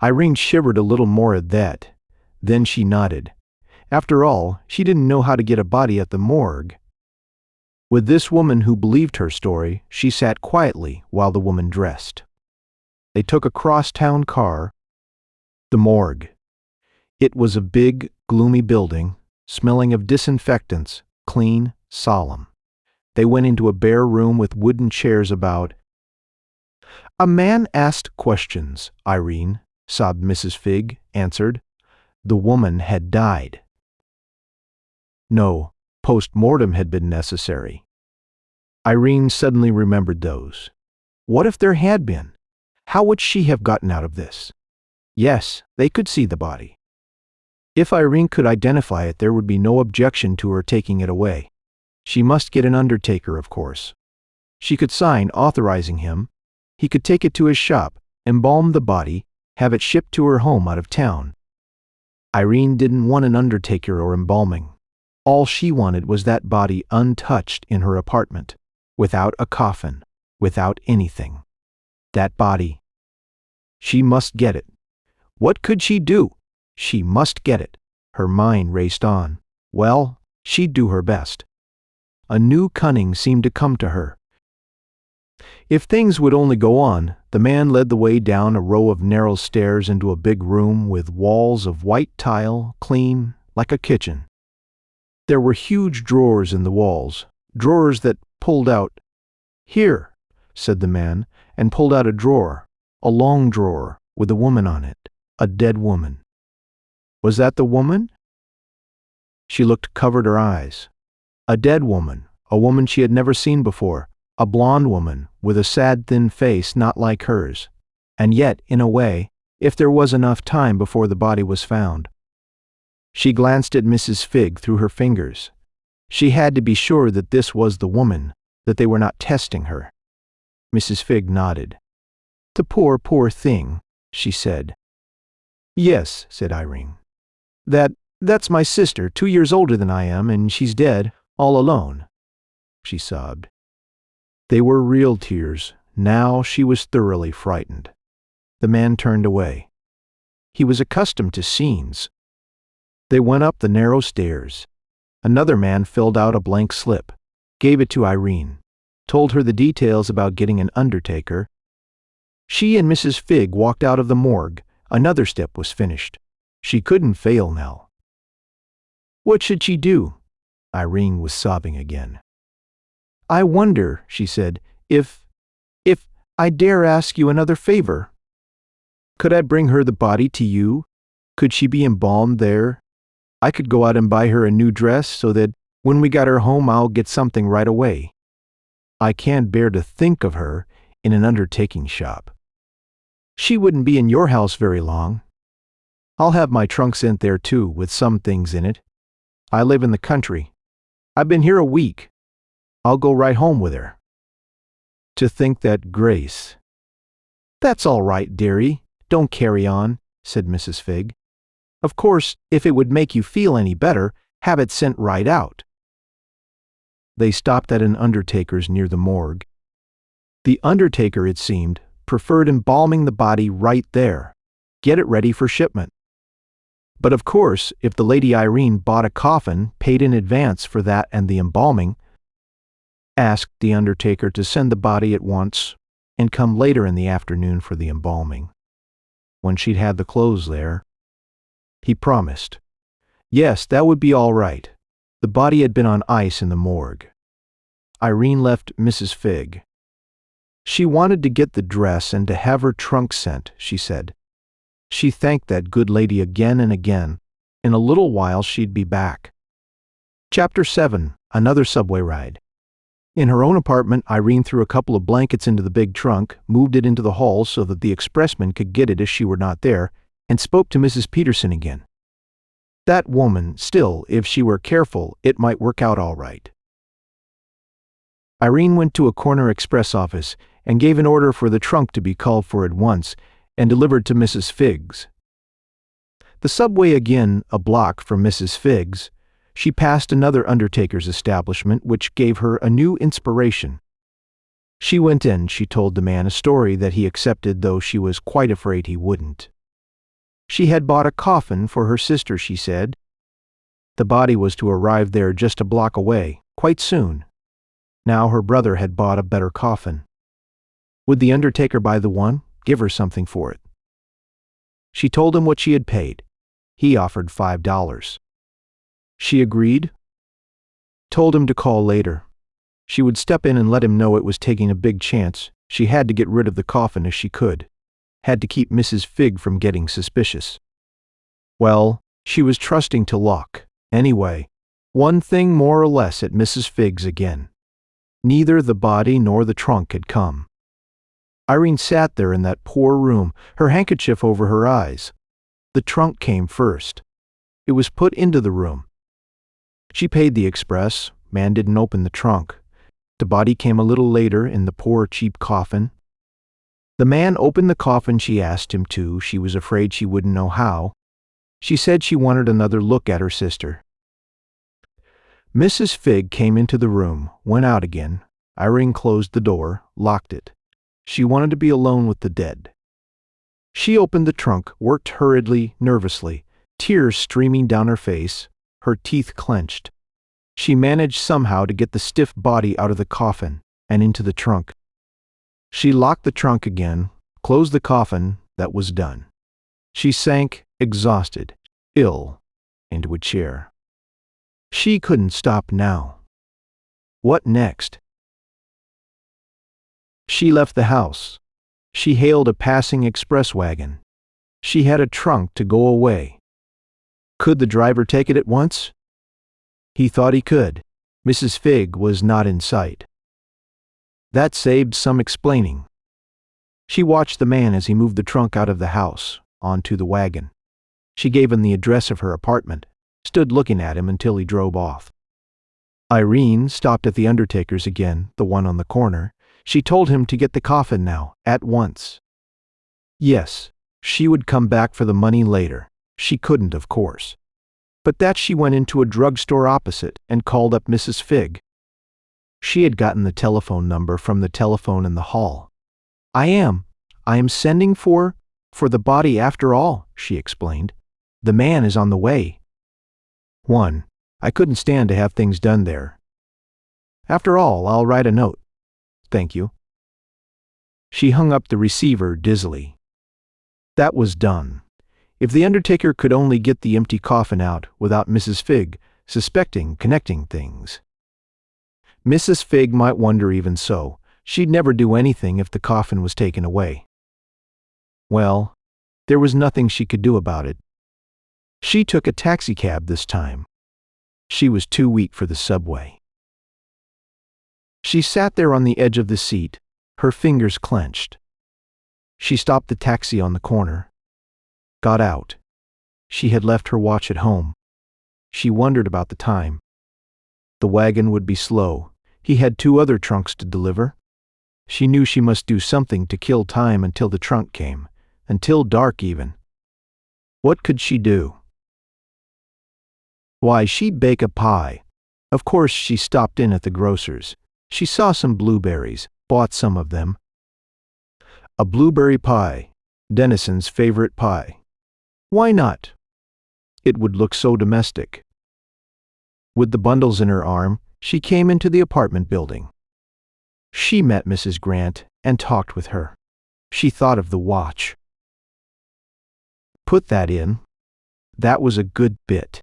Irene shivered a little more at that. Then she nodded. After all, she didn't know how to get a body at the morgue. With this woman who believed her story, she sat quietly while the woman dressed. They took a cross-town car. The morgue. It was a big, gloomy building, smelling of disinfectants, clean, solemn. They went into a bare room with wooden chairs about. A man asked questions, Irene, sobbed Mrs. Figg, answered. The woman had died. No, post-mortem had been necessary. Irene suddenly remembered those. What if there had been? How would she have gotten out of this? Yes, they could see the body. If Irene could identify it, there would be no objection to her taking it away. She must get an undertaker, of course. She could sign authorizing him. He could take it to his shop, embalm the body, have it shipped to her home out of town. Irene didn't want an undertaker or embalming. All she wanted was that body untouched in her apartment, without a coffin, without anything. That body. She must get it. What could she do? She must get it. Her mind raced on. Well, she'd do her best. A new cunning seemed to come to her. If things would only go on, the man led the way down a row of narrow stairs into a big room with walls of white tile, clean, like a kitchen. There were huge drawers in the walls, drawers that pulled out. Here, said the man, and pulled out a drawer, a long drawer, with a woman on it, a dead woman. Was that the woman? She covered her eyes. A dead woman, a woman she had never seen before, a blonde woman with a sad, thin face not like hers. And yet, in a way, if there was enough time before the body was found. She glanced at Mrs. Figg through her fingers. She had to be sure that this was the woman, that they were not testing her. Mrs. Figg nodded. The poor, poor thing, she said. Yes, said Irene. That's my sister, 2 years older than I am, and she's dead, all alone. She sobbed. They were real tears. Now she was thoroughly frightened. The man turned away. He was accustomed to scenes. They went up the narrow stairs. Another man filled out a blank slip, gave it to Irene, told her the details about getting an undertaker. She and Mrs. Figg walked out of the morgue. Another step was finished. She couldn't fail now. What should she do? Irene was sobbing again. I wonder, she said, if I dare ask you another favor. Could I bring her the body to you? Could she be embalmed there? I could go out and buy her a new dress so that when we got her home I'll get something right away. I can't bear to think of her in an undertaking shop. She wouldn't be in your house very long. I'll have my trunk sent there too, with some things in it. I live in the country. I've been here a week. I'll go right home with her." To think that Grace— "That's all right, dearie. Don't carry on," said Mrs. Figg. "Of course, if it would make you feel any better, have it sent right out." They stopped at an undertaker's near the morgue. The undertaker, it seemed, preferred embalming the body right there. Get it ready for shipment. But of course, if the Lady Irene bought a coffin, paid in advance for that and the embalming, asked the undertaker to send the body at once and come later in the afternoon for the embalming, when she'd had the clothes there. He promised. Yes, that would be all right. The body had been on ice in the morgue. Irene left Mrs. Figg. She wanted to get the dress and to have her trunk sent, she said. She thanked that good lady again and again. In a little while she'd be back. Chapter 7. Another subway ride. In her own apartment, Irene threw a couple of blankets into the big trunk, moved it into the hall so that the expressman could get it if she were not there, and spoke to Mrs. Peterson again. That woman, still, if she were careful, it might work out all right. Irene went to a corner express office and gave an order for the trunk to be called for at once and delivered to Mrs. Figg's. The subway again, a block from Mrs. Figg's, she passed another undertaker's establishment, which gave her a new inspiration. She went in, she told the man a story that he accepted, though she was quite afraid he wouldn't. She had bought a coffin for her sister, she said. The body was to arrive there just a block away, quite soon. Now her brother had bought a better coffin. Would the undertaker buy the one? Give her something for it. She told him what she had paid. He offered $5. She agreed. Told him to call later. She would step in and let him know it was taking a big chance. She had to get rid of the coffin as she could. Had to keep Mrs. Figg from getting suspicious. Well, she was trusting to luck. Anyway, one thing more or less at Mrs. Figg's again. Neither the body nor the trunk had come. Irene sat there in that poor room, her handkerchief over her eyes. The trunk came first. It was put into the room. She paid the express. Man didn't open the trunk. The body came a little later in the poor cheap coffin. The man opened the coffin she asked him to. She was afraid she wouldn't know how. She said she wanted another look at her sister. Mrs. Figg came into the room, went out again. Irene closed the door, locked it. She wanted to be alone with the dead. She opened the trunk, worked hurriedly, nervously, tears streaming down her face, her teeth clenched. She managed somehow to get the stiff body out of the coffin and into the trunk. She locked the trunk again, closed the coffin. That was done. She sank, exhausted, ill, into a chair. She couldn't stop now. What next? She left the house. She hailed a passing express wagon. She had a trunk to go away. Could the driver take it at once? He thought he could. Mrs. Figg was not in sight. That saved some explaining. She watched the man as he moved the trunk out of the house, onto the wagon. She gave him the address of her apartment, stood looking at him until he drove off. Irene stopped at the undertaker's again, the one on the corner. She told him to get the coffin now, at once. Yes, she would come back for the money later. She couldn't, of course. But that she went into a drugstore opposite and called up Mrs. Figg. She had gotten the telephone number from the telephone in the hall. I am sending for the body after all, she explained. The man is on the way. I couldn't stand to have things done there. After all, I'll write a note. Thank you. She hung up the receiver dizzily. That was done. If the undertaker could only get the empty coffin out without Mrs. Figg suspecting, connecting things. Mrs. Figg might wonder even so. She'd never do anything if the coffin was taken away. Well, there was nothing she could do about it. She took a taxicab this time. She was too weak for the subway. She sat there on the edge of the seat, her fingers clenched. She stopped the taxi on the corner. Got out. She had left her watch at home. She wondered about the time. The wagon would be slow. He had 2 other trunks to deliver. She knew she must do something to kill time until the trunk came, until dark even. What could she do? Why, she'd bake a pie. Of course, she stopped in at the grocer's. She saw some blueberries, bought some of them. A blueberry pie, Dennison's favorite pie. Why not? It would look so domestic. With the bundles in her arm, she came into the apartment building. She met Mrs. Grant and talked with her. She thought of the watch. Put that in. That was a good bit.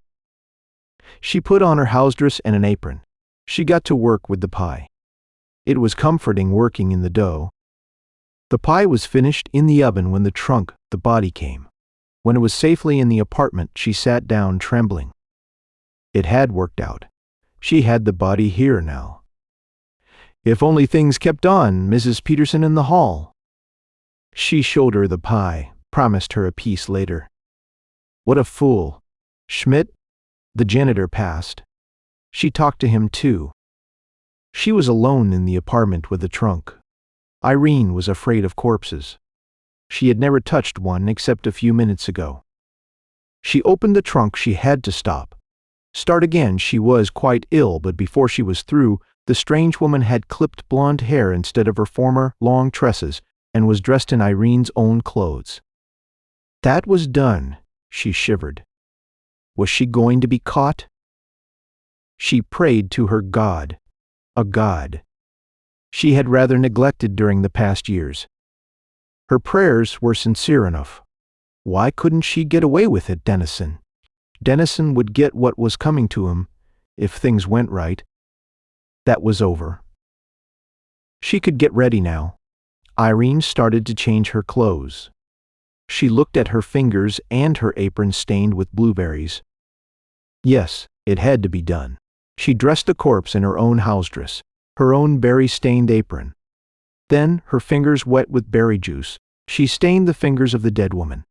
She put on her house dress and an apron. She got to work with the pie. It was comforting working in the dough. The pie was finished in the oven when the body came. When it was safely in the apartment, she sat down trembling. It had worked out. She had the body here now. If only things kept on, Mrs. Peterson in the hall. She showed her the pie, promised her a piece later. What a fool. Schmidt, the janitor, passed. She talked to him too. She was alone in the apartment with the trunk. Irene was afraid of corpses. She had never touched one except a few minutes ago. She opened the trunk. She had to stop. Start again. She was quite ill, but before she was through, the strange woman had clipped blonde hair instead of her former long tresses and was dressed in Irene's own clothes. That was done. She shivered. Was she going to be caught? She prayed to her God, a God she had rather neglected during the past years. Her prayers were sincere enough. Why couldn't she get away with it, Dennison? Dennison would get what was coming to him, if things went right. That was over. She could get ready now. Irene started to change her clothes. She looked at her fingers and her apron stained with blueberries. Yes, it had to be done. She dressed the corpse in her own house dress, her own berry-stained apron. Then, her fingers wet with berry juice, she stained the fingers of the dead woman.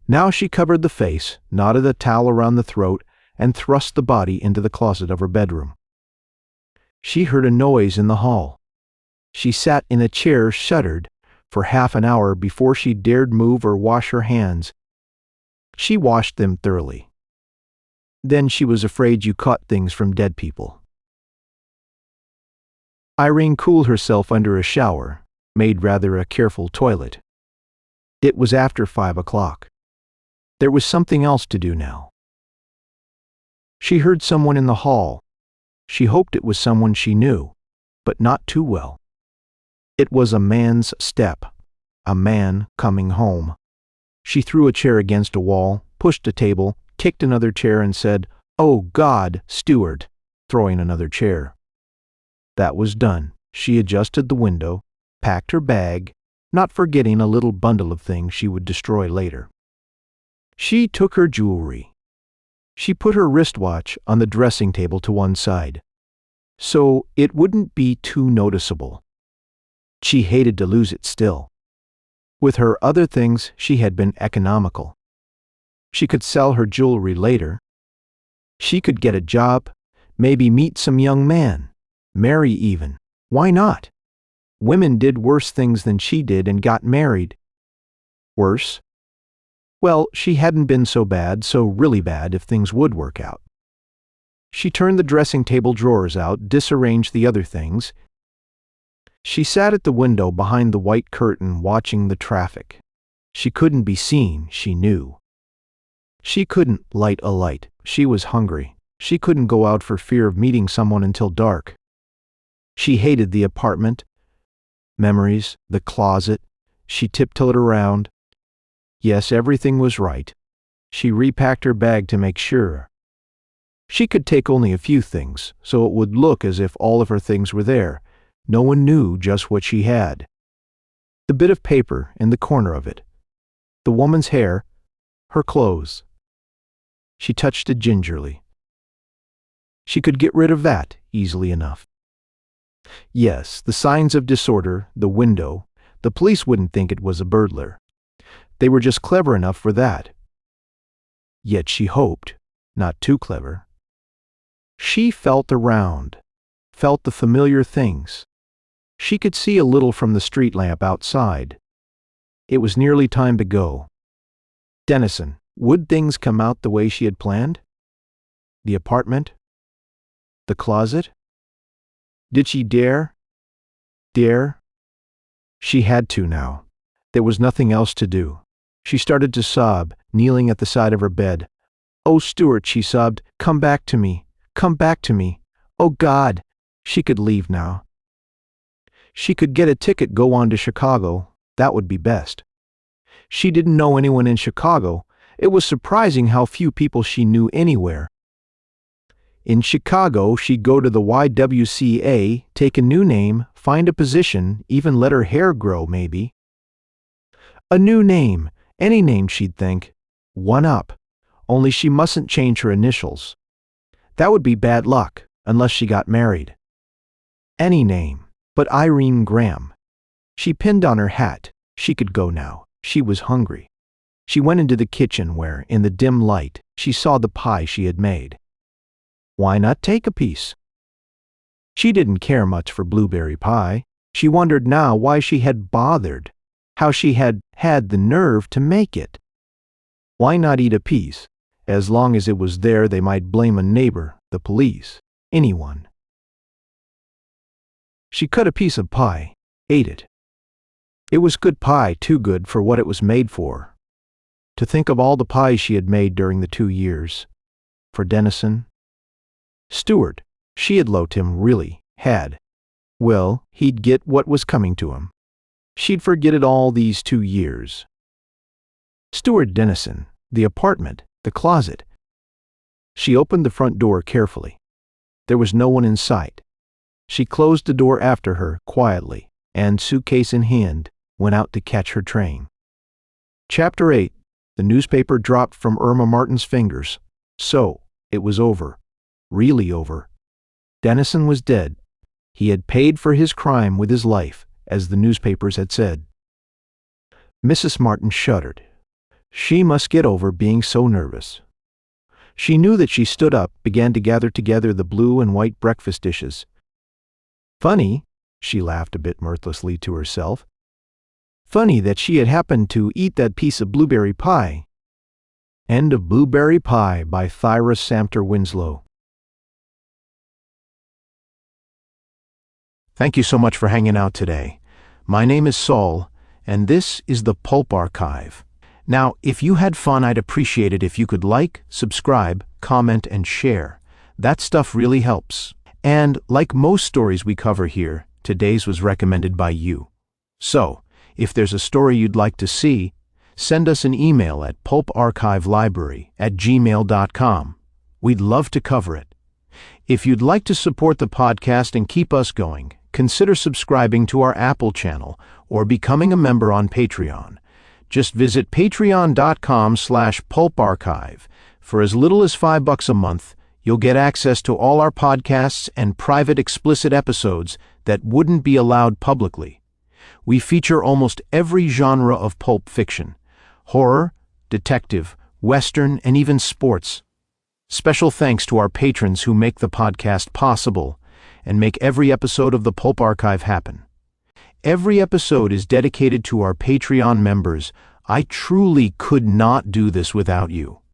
Now she covered the face, knotted a towel around the throat, and thrust the body into the closet of her bedroom. She heard a noise in the hall. She sat in a chair, shuddered, for half an hour before she dared move or wash her hands. She washed them thoroughly. Then she was afraid you caught things from dead people. Irene cooled herself under a shower, made rather a careful toilet. It was after 5 o'clock. There was something else to do now. She heard someone in the hall. She hoped it was someone she knew, but not too well. It was a man's step, a man coming home. She threw a chair against a wall, pushed a table, kicked another chair and said, "Oh God, Stewart," throwing another chair. That was done. She adjusted the window, packed her bag, not forgetting a little bundle of things she would destroy later. She took her jewelry. She put her wristwatch on the dressing table to one side, so it wouldn't be too noticeable. She hated to lose it still. With her other things, she had been economical. She could sell her jewelry later. She could get a job, maybe meet some young man, marry even. Why not? Women did worse things than she did and got married. Worse? Well, she hadn't been so bad, so really bad if things would work out. She turned the dressing table drawers out, disarranged the other things. She sat at the window behind the white curtain watching the traffic. She couldn't be seen, she knew. She couldn't light a light. She was hungry. She couldn't go out for fear of meeting someone until dark. She hated the apartment, memories, the closet. She tiptoed around. Yes, everything was right. She repacked her bag to make sure. She could take only a few things, so it would look as if all of her things were there. No one knew just what she had. The bit of paper in the corner of it. The woman's hair. Her clothes. She touched it gingerly. She could get rid of that easily enough. Yes, the signs of disorder, the window. The police wouldn't think it was a burglar. They were just clever enough for that. Yet she hoped, not too clever. She felt around, felt the familiar things. She could see a little from the street lamp outside. It was nearly time to go. Dennison, would things come out the way she had planned? The apartment? The closet? Did she dare? Dare? She had to now. There was nothing else to do. She started to sob, kneeling at the side of her bed. "Oh, Stuart," she sobbed, "come back to me. Come back to me. Oh, God." She could leave now. She could get a ticket, go on to Chicago. That would be best. She didn't know anyone in Chicago. It was surprising how few people she knew anywhere. In Chicago, she'd go to the YWCA, take a new name, find a position, even let her hair grow, maybe. A new name, any name, she'd think. One up. Only she mustn't change her initials. That would be bad luck, unless she got married. Any name, but Irene Graham. She pinned on her hat. She could go now. She was hungry. She went into the kitchen where, in the dim light, she saw the pie she had made. Why not take a piece? She didn't care much for blueberry pie. She wondered now why she had bothered, how she had had the nerve to make it. Why not eat a piece? As long as it was there, they might blame a neighbor, the police, anyone. She cut a piece of pie, ate it. It was good pie, too good for what it was made for. To think of all the pies she had made during the 2 years. For Dennison. Stuart, she had loathed him, really, had. Well, he'd get what was coming to him. She'd forget it all these 2 years. Stuart Dennison, the apartment, the closet. She opened the front door carefully. There was no one in sight. She closed the door after her quietly, and, suitcase in hand, went out to catch her train. Chapter 8. The newspaper dropped from Irma Martin's fingers. So, it was over. Really over. Dennison was dead. He had paid for his crime with his life, as the newspapers had said. Mrs. Martin shuddered. She must get over being so nervous. She knew that. She stood up, began to gather together the blue and white breakfast dishes. Funny, she laughed a bit mirthlessly to herself. Funny that she had happened to eat that piece of blueberry pie. End of Blueberry Pie by Thyra Samter Winslow. Thank you so much for hanging out today. My name is Saul, and this is the Pulp Archive. Now, if you had fun, I'd appreciate it if you could like, subscribe, comment, and share. That stuff really helps. And like most stories we cover here, today's was recommended by you. So, if there's a story you'd like to see, send us an email at pulparchivelibrary@gmail.com. We'd love to cover it. If you'd like to support the podcast and keep us going, consider subscribing to our Apple channel or becoming a member on Patreon. Just visit patreon.com/pulparchive. For as little as $5 a month, you'll get access to all our podcasts and private explicit episodes that wouldn't be allowed publicly. We feature almost every genre of pulp fiction: horror, detective, western, and even sports. Special thanks to our patrons who make the podcast possible and make every episode of the Pulp Archive happen. Every episode is dedicated to our Patreon members. I truly could not do this without you.